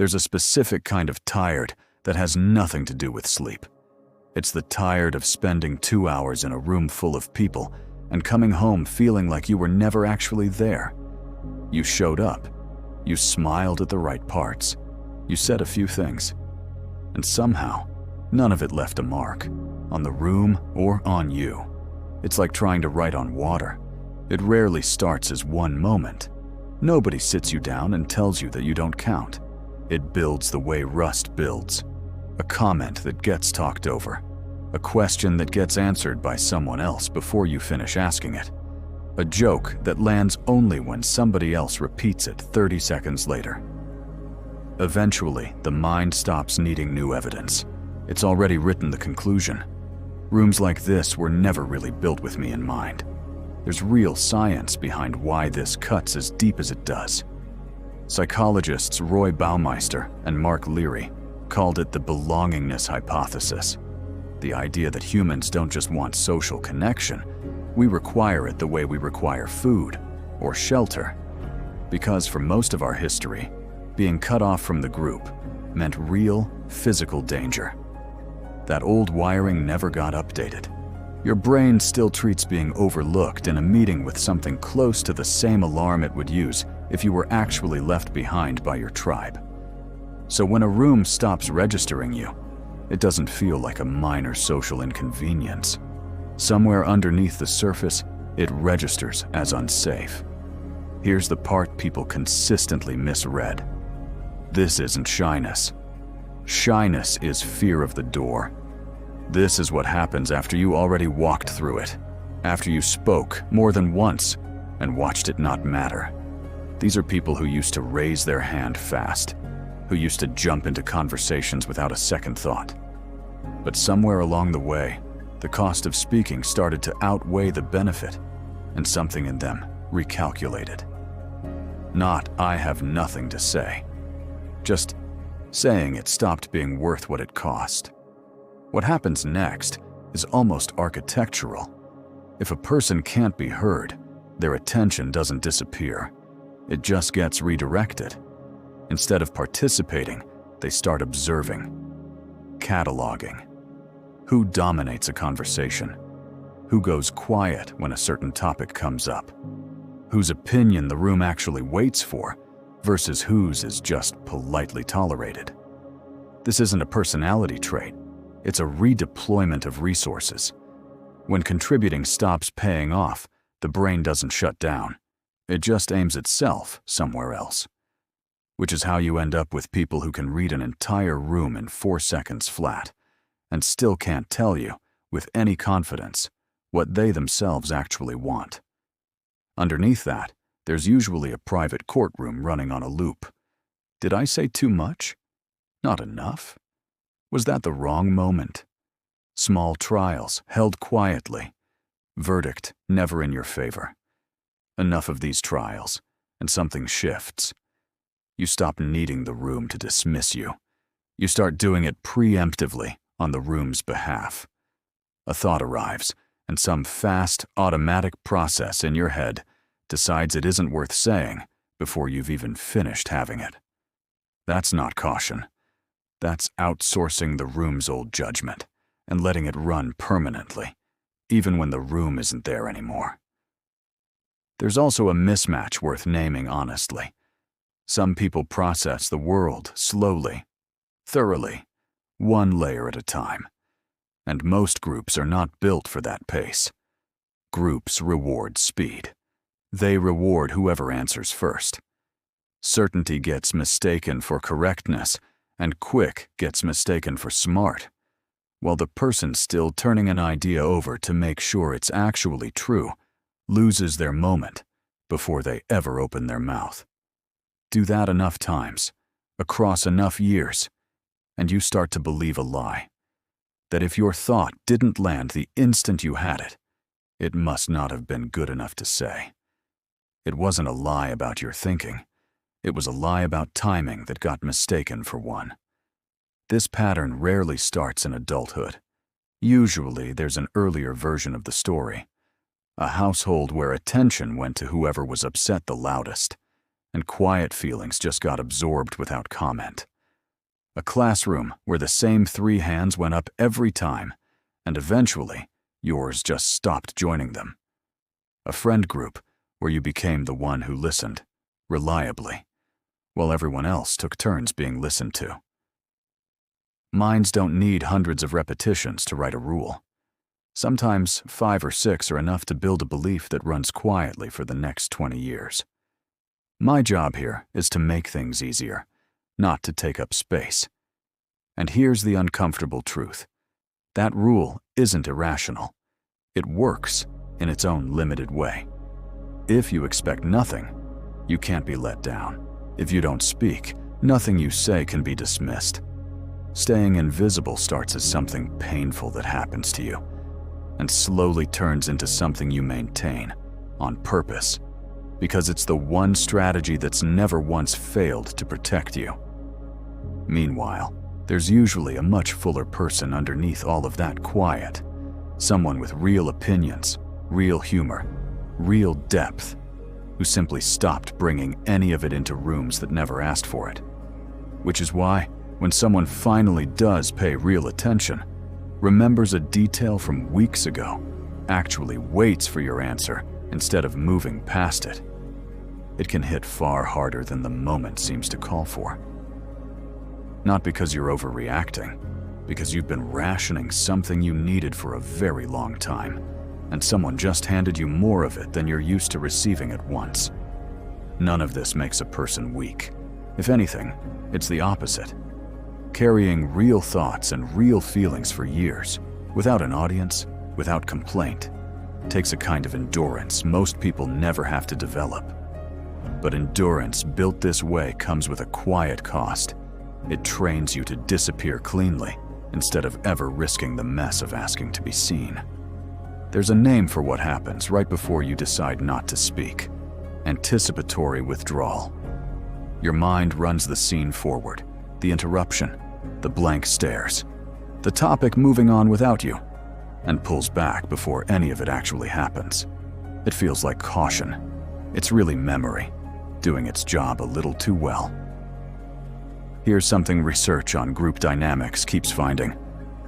There's a specific kind of tired that has nothing to do with sleep. It's the tired of spending 2 hours in a room full of people and coming home feeling like you were never actually there. You showed up. You smiled at the right parts. You said a few things. And somehow, none of it left a mark, on the room or on you. It's like trying to write on water. It rarely starts as one moment. Nobody sits you down and tells you that you don't count. It builds the way rust builds. A comment that gets talked over. A question that gets answered by someone else before you finish asking it. A joke that lands only when somebody else repeats it 30 seconds later. Eventually, the mind stops needing new evidence. It's already written the conclusion. Rooms like this were never really built with me in mind. There's real science behind why this cuts as deep as it does. Psychologists Roy Baumeister and Mark Leary called it the belongingness hypothesis. The idea that humans don't just want social connection, we require it the way we require food or shelter. Because for most of our history, being cut off from the group meant real physical danger. That old wiring never got updated. Your brain still treats being overlooked in a meeting with something close to the same alarm it would use if you were actually left behind by your tribe. So when a room stops registering you, it doesn't feel like a minor social inconvenience. Somewhere underneath the surface, it registers as unsafe. Here's the part people consistently misread. This isn't shyness. Shyness is fear of the door. This is what happens after you already walked through it, after you spoke more than once and watched it not matter. These are people who used to raise their hand fast, who used to jump into conversations without a second thought. But somewhere along the way, the cost of speaking started to outweigh the benefit, and something in them recalculated. Not, I have nothing to say. Just saying it stopped being worth what it cost. What happens next is almost architectural. If a person can't be heard, their attention doesn't disappear. It just gets redirected. Instead of participating, they start observing, cataloging. Who dominates a conversation? Who goes quiet when a certain topic comes up? Whose opinion the room actually waits for versus whose is just politely tolerated? This isn't a personality trait. It's a redeployment of resources. When contributing stops paying off, the brain doesn't shut down. It just aims itself somewhere else. Which is how you end up with people who can read an entire room in 4 seconds flat and still can't tell you, with any confidence, what they themselves actually want. Underneath that, there's usually a private courtroom running on a loop. Did I say too much? Not enough? Was that the wrong moment? Small trials, held quietly. Verdict never in your favor. Enough of these trials, and something shifts. You stop needing the room to dismiss you. You start doing it preemptively on the room's behalf. A thought arrives, and some fast, automatic process in your head decides it isn't worth saying before you've even finished having it. That's not caution. That's outsourcing the room's old judgment and letting it run permanently, even when the room isn't there anymore. There's also a mismatch worth naming honestly. Some people process the world slowly, thoroughly, one layer at a time. And most groups are not built for that pace. Groups reward speed. They reward whoever answers first. Certainty gets mistaken for correctness, and quick gets mistaken for smart, while the person still turning an idea over to make sure it's actually true loses their moment before they ever open their mouth. Do that enough times, across enough years, and you start to believe a lie. That if your thought didn't land the instant you had it, it must not have been good enough to say. It wasn't a lie about your thinking. It was a lie about timing that got mistaken for one. This pattern rarely starts in adulthood. Usually there's an earlier version of the story. A household where attention went to whoever was upset the loudest, and quiet feelings just got absorbed without comment. A classroom where the same 3 hands went up every time, and eventually, yours just stopped joining them. A friend group where you became the one who listened, reliably, while everyone else took turns being listened to. Minds don't need hundreds of repetitions to write a rule. Sometimes 5 or 6 are enough to build a belief that runs quietly for the next 20 years. My job here is to make things easier, not to take up space. And here's the uncomfortable truth. That rule isn't irrational. It works in its own limited way. If you expect nothing, you can't be let down. If you don't speak, nothing you say can be dismissed. Staying invisible starts as something painful that happens to you, and slowly turns into something you maintain, on purpose, because it's the one strategy that's never once failed to protect you. Meanwhile, there's usually a much fuller person underneath all of that quiet, someone with real opinions, real humor, real depth, who simply stopped bringing any of it into rooms that never asked for it. Which is why, when someone finally does pay real attention, remembers a detail from weeks ago, actually waits for your answer instead of moving past it, it can hit far harder than the moment seems to call for. Not because you're overreacting, because you've been rationing something you needed for a very long time, and someone just handed you more of it than you're used to receiving at once. None of this makes a person weak. If anything, it's the opposite. Carrying real thoughts and real feelings for years, without an audience, without complaint, takes a kind of endurance most people never have to develop. But endurance built this way comes with a quiet cost. It trains you to disappear cleanly instead of ever risking the mess of asking to be seen. There's a name for what happens right before you decide not to speak: anticipatory withdrawal. Your mind runs the scene forward, the interruption, the blank stares, the topic moving on without you, and pulls back before any of it actually happens. It feels like caution. It's really memory, doing its job a little too well. Here's something research on group dynamics keeps finding.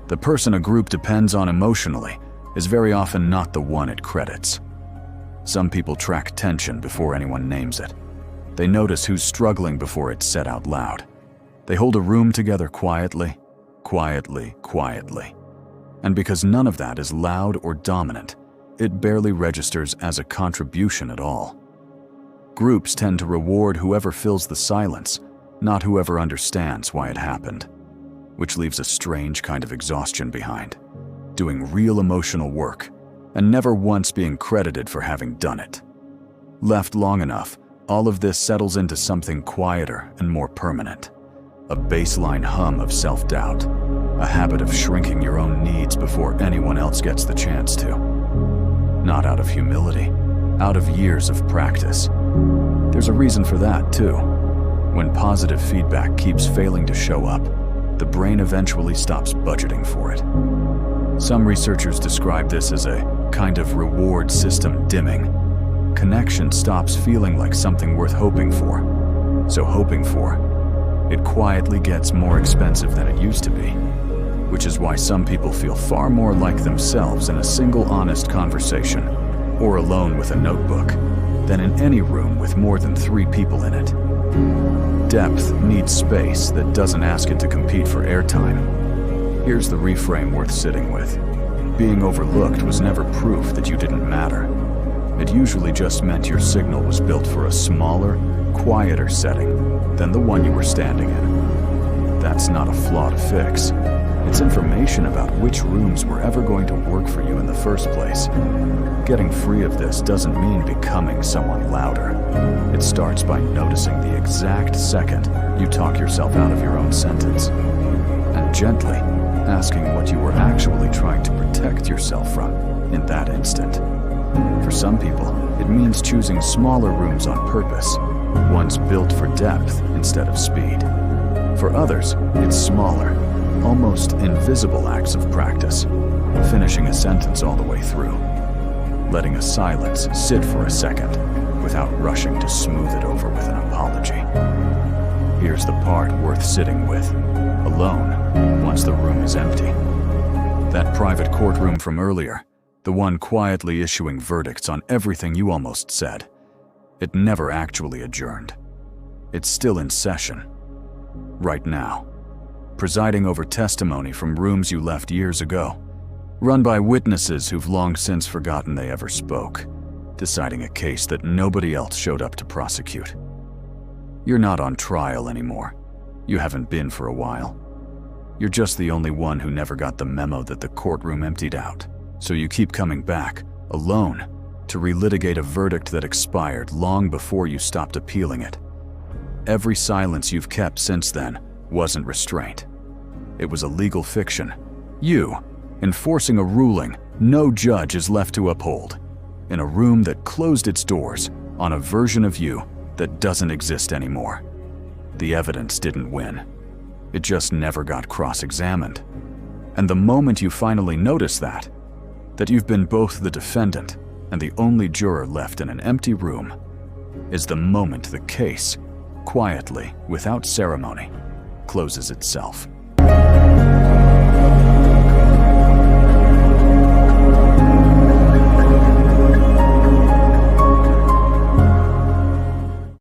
The person a group depends on emotionally is very often not the one it credits. Some people track tension before anyone names it. They notice who's struggling before it's said out loud. They hold a room together quietly, quietly, quietly. And because none of that is loud or dominant, it barely registers as a contribution at all. Groups tend to reward whoever fills the silence, not whoever understands why it happened, which leaves a strange kind of exhaustion behind, doing real emotional work, and never once being credited for having done it. Left long enough, all of this settles into something quieter and more permanent. A baseline hum of self-doubt, a habit of shrinking your own needs before anyone else gets the chance to. Not out of humility, out of years of practice. There's a reason for that, too. When positive feedback keeps failing to show up, the brain eventually stops budgeting for it. Some researchers describe this as a kind of reward system dimming. Connection stops feeling like something worth hoping for. So hoping for, it quietly gets more expensive than it used to be, which is why some people feel far more like themselves in a single honest conversation or alone with a notebook than in any room with more than 3 people in it. Depth needs space that doesn't ask it to compete for airtime. Here's the reframe worth sitting with. Being overlooked was never proof that you didn't matter. It usually just meant your signal was built for a smaller, quieter setting than the one you were standing in. That's not a flaw to fix. It's information about which rooms were ever going to work for you in the first place. Getting free of this doesn't mean becoming someone louder. It starts by noticing the exact second you talk yourself out of your own sentence, and gently asking what you were actually trying to protect yourself from in that instant. For some people, it means choosing smaller rooms on purpose, ones built for depth instead of speed. For others, it's smaller, almost invisible acts of practice, finishing a sentence all the way through, letting a silence sit for a second without rushing to smooth it over with an apology. Here's the part worth sitting with, alone, once the room is empty. That private courtroom from earlier, the one quietly issuing verdicts on everything you almost said, it never actually adjourned. It's still in session, right now, presiding over testimony from rooms you left years ago, run by witnesses who've long since forgotten they ever spoke, deciding a case that nobody else showed up to prosecute. You're not on trial anymore. You haven't been for a while. You're just the only one who never got the memo that the courtroom emptied out, so you keep coming back, alone, to relitigate a verdict that expired long before you stopped appealing it. Every silence you've kept since then wasn't restraint. It was a legal fiction. You, enforcing a ruling no judge is left to uphold, in a room that closed its doors on a version of you that doesn't exist anymore. The evidence didn't win. It just never got cross-examined. And the moment you finally notice that you've been both the defendant and the only juror left in an empty room, is the moment the case, quietly, without ceremony, closes itself.